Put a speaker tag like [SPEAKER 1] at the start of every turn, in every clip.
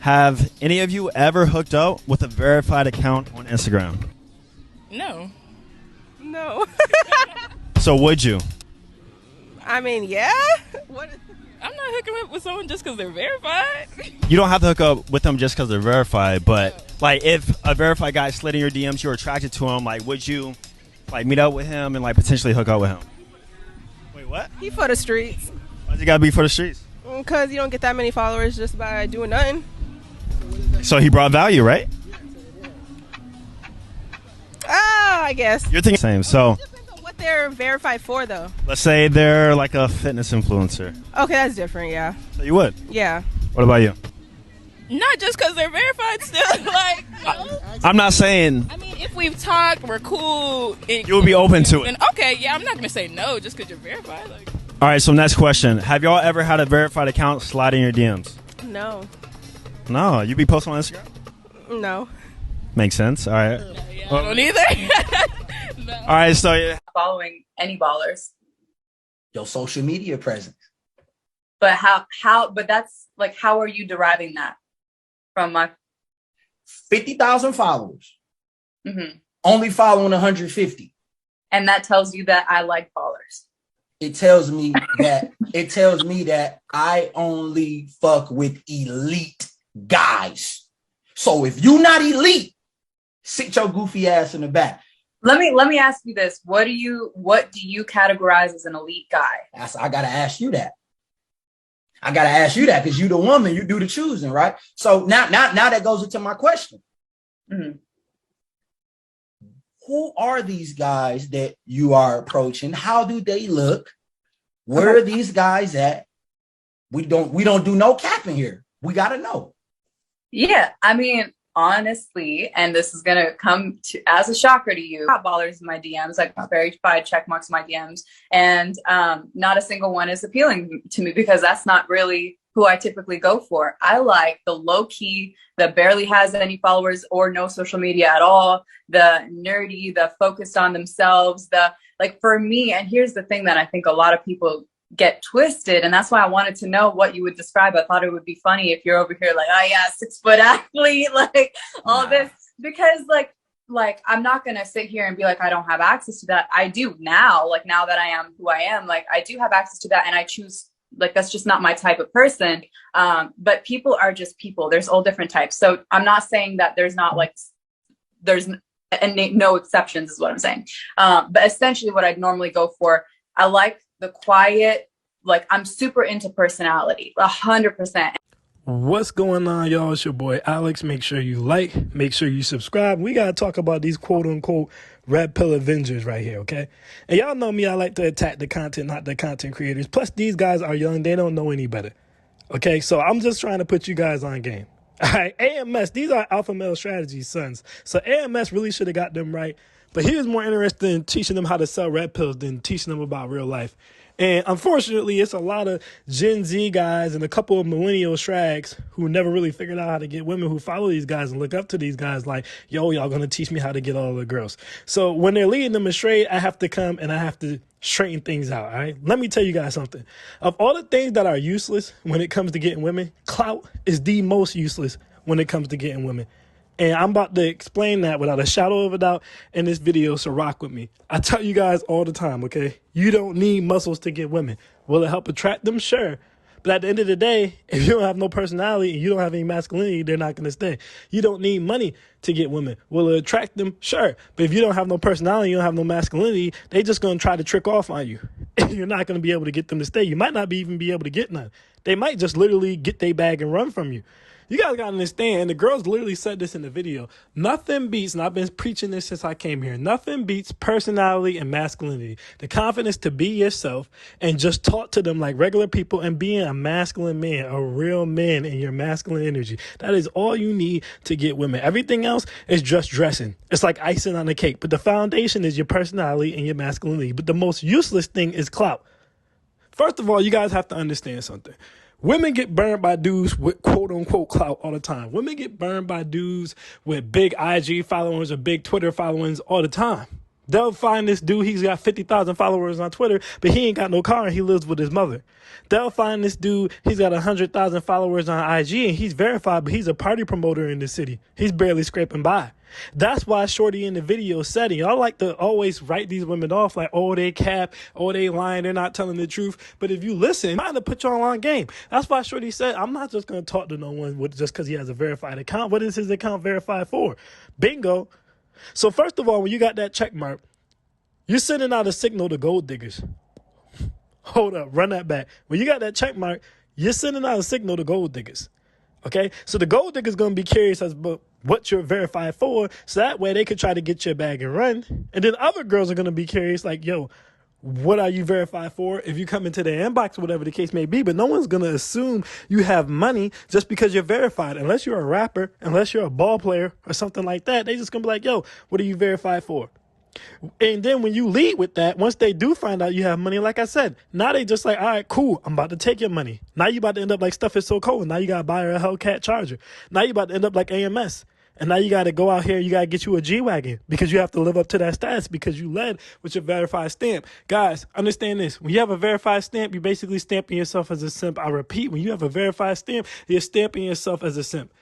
[SPEAKER 1] Have any of you ever hooked up with a verified account on Instagram?
[SPEAKER 2] No.
[SPEAKER 3] No.
[SPEAKER 1] So would you?
[SPEAKER 3] I mean, yeah. What?
[SPEAKER 2] I'm not hooking up with someone just because they're verified.
[SPEAKER 1] You don't have to hook up with them just because they're verified, but like if a verified guy slid in your DMs, you're attracted to him, like would you like meet up with him and like potentially hook up with him? Wait, what?
[SPEAKER 3] He for the streets.
[SPEAKER 1] Why's it gotta be for the streets?
[SPEAKER 3] Because you don't get that many followers just by doing nothing.
[SPEAKER 1] So he brought value, right?
[SPEAKER 3] I guess.
[SPEAKER 1] You're thinking the same. So
[SPEAKER 3] Depends on what they're verified for, though.
[SPEAKER 1] let's say they're like a fitness influencer.
[SPEAKER 3] Okay, that's different, yeah.
[SPEAKER 1] So you would?
[SPEAKER 3] Yeah.
[SPEAKER 1] What about you?
[SPEAKER 2] Not just because they're verified still. Like, no.
[SPEAKER 1] I'm not saying
[SPEAKER 2] I mean, if we've talked, we're cool.
[SPEAKER 1] you would be open to it.
[SPEAKER 2] Then okay, yeah, I'm not going to say no just because you're verified. Like,
[SPEAKER 1] All right, so next question. Have y'all ever had a verified account slide in your DMs?
[SPEAKER 3] No.
[SPEAKER 1] No, you be posting on Instagram?
[SPEAKER 3] No.
[SPEAKER 1] Makes sense. All right.
[SPEAKER 2] yeah, I don't either. No.
[SPEAKER 1] All right, so yeah.
[SPEAKER 4] Following any ballers.
[SPEAKER 5] Your social media presence.
[SPEAKER 4] But but that's like, how are you deriving that from my
[SPEAKER 5] 50,000 followers.
[SPEAKER 4] Mm-hmm.
[SPEAKER 5] Only following 150.
[SPEAKER 4] And that tells you that I like ballers.
[SPEAKER 5] It tells me that I only fuck with elite guys. So if you not elite, sit your goofy ass in the back.
[SPEAKER 4] Let me ask you this. What do you categorize as an elite guy?
[SPEAKER 5] I gotta ask you that. Because you the woman, you do the choosing, right? So now that goes into my question.
[SPEAKER 4] Mm-hmm.
[SPEAKER 5] Who are these guys that you are approaching? How do they look? Where are these guys at? We don't do no capping here. We gotta know.
[SPEAKER 4] Yeah, I mean, honestly, and this is gonna come to as a shocker to you. Got ballers in my DMs, like verified check marks in my DMs, and not a single one is appealing to me because that's not really who I typically go for. I like the low key, that barely has any followers or no social media at all, the nerdy, the focused on themselves, the like for me. And here's the thing that I think a lot of people get twisted, and that's why I wanted to know what you would describe. I thought it would be funny if you're over here like, oh yeah, 6-foot athlete, like all this, because like I'm not gonna sit here and be like I don't have access to that. I do now, like now that I am who I am, like I do have access to that, and I choose. Like, that's just not my type of person. But people are just people. There's all different types. So I'm not saying that there's not like, there's no exceptions is what I'm saying. But essentially what I'd normally go for, I like the quiet, like I'm super into personality, 100%.
[SPEAKER 6] What's going on, y'all? It's your boy Alex. Make sure you like, make sure you subscribe. We got to talk about these quote unquote Redpill Avengers right here, okay? And y'all know me, I like to attack the content, not the content creators. Plus, these guys are young. They don't know any better, okay? So I'm just trying to put you guys on game. All right, AMS, these are alpha male strategy sons. So AMS really should have got them right. But he was more interested in teaching them how to sell red pills than teaching them about real life. And unfortunately, it's a lot of Gen Z guys and a couple of millennial shrags who never really figured out how to get women who follow these guys and look up to these guys like, yo, y'all going to teach me how to get all the girls. So when they're leading them astray, I have to come and I have to straighten things out, all right? Let me tell you guys something. Of all the things that are useless when it comes to getting women, clout is the most useless when it comes to getting women. And I'm about to explain that without a shadow of a doubt in this video, so rock with me. I tell you guys all the time, okay? You don't need muscles to get women. Will it help attract them? Sure. But at the end of the day, if you don't have no personality and you don't have any masculinity, they're not going to stay. You don't need money to get women. Will it attract them? Sure. But if you don't have no personality, you don't have no masculinity, they just going to try to trick off on you. You're not going to be able to get them to stay. You might not even be able to get none. They might just literally get their bag and run from you. You guys got to understand, the girls literally said this in the video, nothing beats, and I've been preaching this since I came here, nothing beats personality and masculinity. The confidence to be yourself and just talk to them like regular people and being a masculine man, a real man in your masculine energy. That is all you need to get women. Everything else is just dressing. It's like icing on the cake, but the foundation is your personality and your masculinity. But the most useless thing is clout. First of all, you guys have to understand something. Women get burned by dudes with quote-unquote clout all the time. Women get burned by dudes with big IG followers or big Twitter followings all the time. They'll find this dude, he's got 50,000 followers on Twitter, but he ain't got no car and he lives with his mother. They'll find this dude, he's got 100,000 followers on IG and he's verified, but he's a party promoter in the city. He's barely scraping by. That's why Shorty in the video said it. Y'all like to always write these women off like, oh, they cap, oh, they lying, they're not telling the truth. But if you listen, trying to put y'all on game. That's why Shorty said, I'm not just going to talk to no one just because he has a verified account. What is his account verified for? Bingo. So first of all, when you got that check mark, you're sending out a signal to gold diggers. Hold up, run that back. When you got that check mark, you're sending out a signal to gold diggers. Okay? So the gold digger's going to be curious as to what you're verified for, so that way they could try to get your bag and run. And then other girls are going to be curious like, yo, what are you verified for? If you come into their inbox, whatever the case may be, but no one's going to assume you have money just because you're verified. Unless you're a rapper, unless you're a ball player or something like that, they just going to be like, yo, what are you verified for? And then when you lead with that, once they do find out you have money, like I said, now they just like, all right, cool, I'm about to take your money. Now you about to end up like Stephiscold Redpill. Now you got to buy her a Hellcat charger. Now you about to end up like AMS. And now you got to go out here, you got to get you a G-Wagon because you have to live up to that status because you led with your verified stamp. Guys, understand this. When you have a verified stamp, you're basically stamping yourself as a simp. I repeat, when you have a verified stamp, you're stamping yourself as a simp.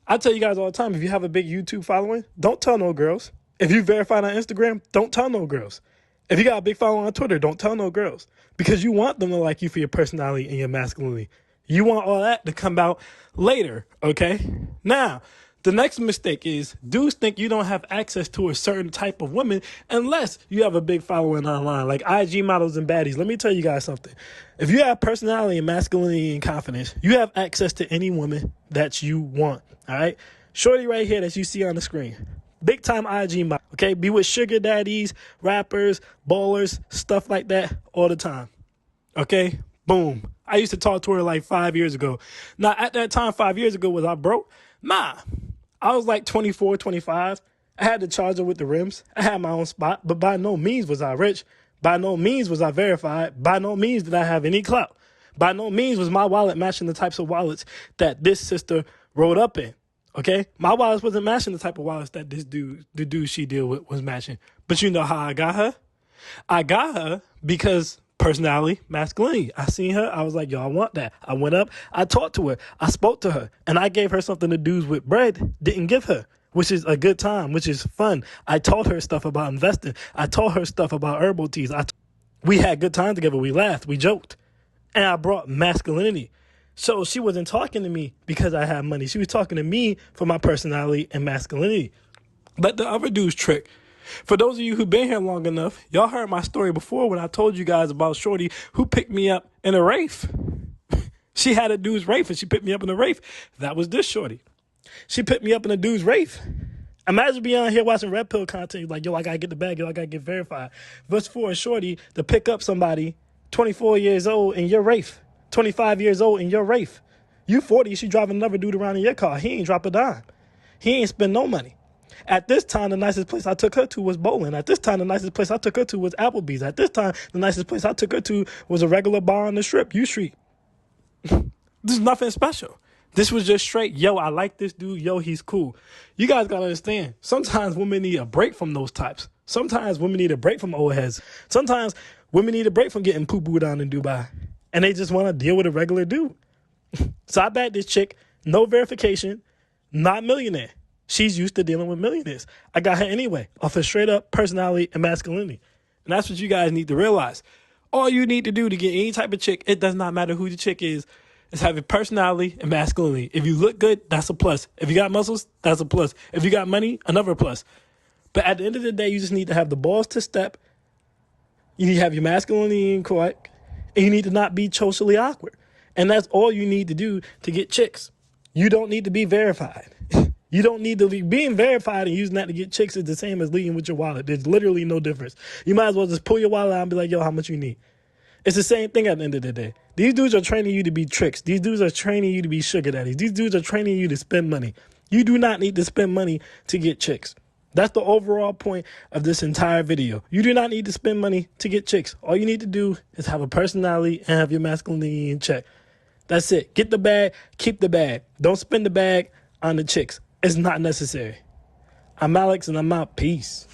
[SPEAKER 6] I tell you guys all the time, if you have a big YouTube following, don't tell no girls. If you verified on Instagram, don't tell no girls. If you got a big following on Twitter, don't tell no girls because you want them to like you for your personality and your masculinity. You want all that to come out later, okay? Now, the next mistake is dudes think you don't have access to a certain type of women unless you have a big following online, like IG models and baddies. Let me tell you guys something. If you have personality and masculinity and confidence, you have access to any woman that you want, all right? Shorty right here that you see on the screen. Big time IG model, okay? Be with sugar daddies, rappers, ballers, stuff like that all the time, okay? Boom. I used to talk to her like 5 years ago. Now, at that time, 5 years ago, was I broke? Nah. I was like 24, 25. I had the charger with the rims. I had my own spot, but by no means was I rich. By no means was I verified. By no means did I have any clout. By no means was my wallet matching the types of wallets that this sister rode up in. Okay? My wallet wasn't matching the type of wallets that the dude she deal with was matching. But you know how I got her? I got her because personality, masculinity. I seen her. I was like, yo, I want that. I went up. I talked to her. I spoke to her. And I gave her something the dudes with bread didn't give her, which is a good time, which is fun. I taught her stuff about investing. I taught her stuff about herbal teas. We had good time together. We laughed. We joked. And I brought masculinity. So she wasn't talking to me because I had money. She was talking to me for my personality and masculinity. But the other dude's trick, for those of you who've been here long enough, y'all heard my story before when I told you guys about Shorty who picked me up in a Wraith. She had a dude's Wraith and she picked me up in a Wraith. That was this Shorty. She picked me up in a dude's Wraith. Imagine being on here watching Red Pill content. Like, yo, I got to get the bag. Yo, I got to get verified. But for a Shorty to pick up somebody 24 years old in your Wraith, 25 years old in your Wraith. You 40, she driving another dude around in your car. He ain't drop a dime. He ain't spend no money. At this time, the nicest place I took her to was bowling. At this time, the nicest place I took her to was Applebee's. At this time, the nicest place I took her to was a regular bar on the Strip, U Street. This is nothing special. This was just straight, yo, I like this dude. Yo, he's cool. You guys got to understand, sometimes women need a break from those types. Sometimes women need a break from old heads. Sometimes women need a break from getting poo-pooed on in Dubai. And they just want to deal with a regular dude. So I bagged this chick, no verification, not millionaire. She's used to dealing with millionaires. I got her anyway, off of straight up personality and masculinity. And that's what you guys need to realize. All you need to do to get any type of chick, it does not matter who the chick is having personality and masculinity. If you look good, that's a plus. If you got muscles, that's a plus. If you got money, another plus. But at the end of the day, you just need to have the balls to step. You need to have your masculinity correct. And you need to not be socially awkward. And that's all you need to do to get chicks. You don't need to be verified. You don't need to be being verified and using that to get chicks is the same as leading with your wallet. There's literally no difference. You might as well just pull your wallet out and be like, yo, how much you need? It's the same thing at the end of the day. These dudes are training you to be tricks. These dudes are training you to be sugar daddies. These dudes are training you to spend money. You do not need to spend money to get chicks. That's the overall point of this entire video. You do not need to spend money to get chicks. All you need to do is have a personality and have your masculinity in check. That's it. Get the bag, keep the bag. Don't spend the bag on the chicks. It's not necessary. I'm Alex and I'm out. Peace.